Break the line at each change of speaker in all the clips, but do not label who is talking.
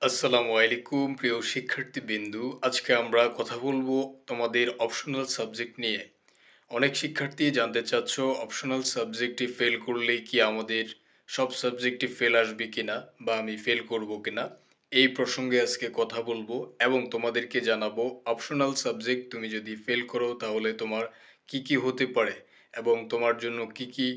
আসসালামু আলাইকুম প্রিয় শিক্ষার্থীবৃন্দু। আজকে আমরা কথা বলবো তোমাদের অপশনাল সাবজেক্ট নিয়ে। অনেক শিক্ষার্থী জানতে চাচ্ছ অপশনাল সাবজেক্টে ফেল করলে কি আমাদের সব সাবজেক্টে ফেল আসবে কিনা বা আমি ফেল করব কিনা। এই প্রসঙ্গে আজকে কথা বলবো এবং তোমাদেরকে জানাবো অপশনাল সাবজেক্ট তুমি যদি ফেল করো তাহলে তোমার কি কি হতে পারে এবং তোমার জন্য কি কি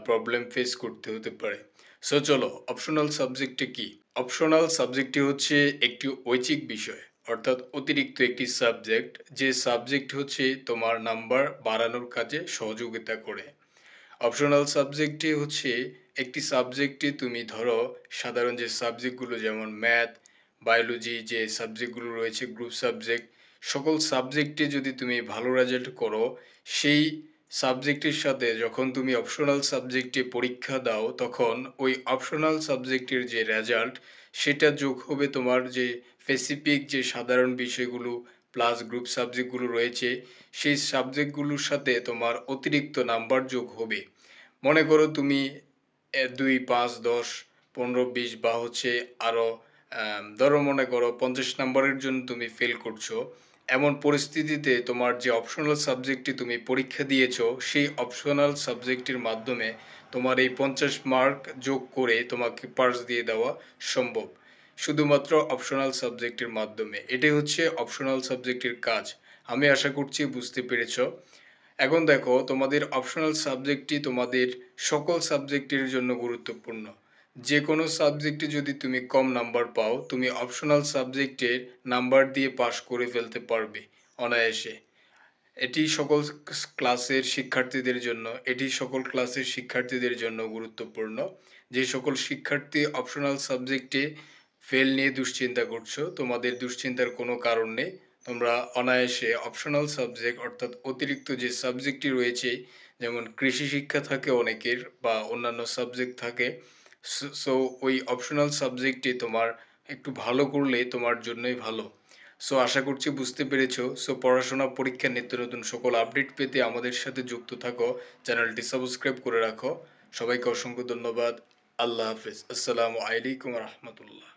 প্রবলেম ফেস করতে হতে পারে। সো চলো, অপশনাল সাবজেক্টে কি? অপশনাল সাবজেক্টটি হচ্ছে একটি ঐচ্ছিক বিষয়, অর্থাৎ অতিরিক্ত একটি সাবজেক্ট, যে সাবজেক্ট হচ্ছে তোমার নাম্বার বাড়ানোর কাজে সহযোগিতা করে। অপশনাল সাবজেক্টটি হচ্ছে একটি সাবজেক্টে তুমি ধরো সাধারণ যে সাবজেক্টগুলো যেমন ম্যাথ, বায়োলজি, যে সাবজেক্টগুলো রয়েছে গ্রুপ সাবজেক্ট, সকল সাবজেক্টে যদি তুমি ভালো রেজাল্ট করো, সেই সাবজেক্টের সাথে যখন তুমি অপশনাল সাবজেক্টে পরীক্ষা দাও তখন ওই অপশনাল সাবজেক্টের যে রেজাল্ট সেটা যোগ হবে তোমার যে স্পেসিফিক যে সাধারণ বিষয়গুলো প্লাস গ্রুপ সাবজেক্টগুলো রয়েছে, সেই সাবজেক্টগুলোর সাথে তোমার অতিরিক্ত নাম্বার যোগ হবে। মনে করো তুমি ২, ৫, ১০, ১৫, ২০ বা হচ্ছে আরও ধরো মনে করো ৫০ নাম্বারের জন্য তুমি ফেল করছো। এমন পরিস্থিতিতে তোমার যে অপশনাল সাবজেক্টটি তুমি পরীক্ষা দিয়েছো সেই অপশনাল সাবজেক্টের মাধ্যমে তোমার এই ৫০ মার্ক যোগ করে তোমাকে পাস দিয়ে দেওয়া সম্ভব, শুধুমাত্র অপশনাল সাবজেক্টের মাধ্যমে। এটাই হচ্ছে অপশনাল সাবজেক্টের কাজ। আমি আশা করছি বুঝতে পেরেছো। এখন দেখো, তোমাদের অপশনাল সাবজেক্টটি তোমাদের সকল সাবজেক্টের জন্য গুরুত্বপূর্ণ। যে কোনো সাবজেক্টে যদি তুমি কম নাম্বার পাও, তুমি অপশনাল সাবজেক্টের নাম্বার দিয়ে পাশ করে ফেলতে পারবে অনায়াসে। এটি সকল ক্লাসের শিক্ষার্থীদের জন্য গুরুত্বপূর্ণ। যে সকল শিক্ষার্থী অপশনাল সাবজেক্টে ফেল নিয়ে দুশ্চিন্তা করছো, তোমাদের দুশ্চিন্তার কোনো কারণ নেই। তোমরা অনায়াসে অপশনাল সাবজেক্ট, অর্থাৎ অতিরিক্ত যে সাবজেক্টটি রয়েছে, যেমন কৃষি শিক্ষা থাকে অনেকের বা অন্যান্য সাবজেক্ট থাকে, সো ওই অপশনাল সাবজেক্টটি তোমার একটু ভালো করলে তোমার জন্যই ভালো। সো আশা করছি বুঝতে পেরেছো। সো পড়াশোনা, পরীক্ষার নিত্য নতুন সকল আপডেট পেতে আমাদের সাথে যুক্ত থাকো, চ্যানেলটি সাবস্ক্রাইব করে রাখো। সবাইকে অসংখ্য ধন্যবাদ। আল্লাহ হাফেজ। আসসালামু আলাইকুম রহমতুল্লাহ।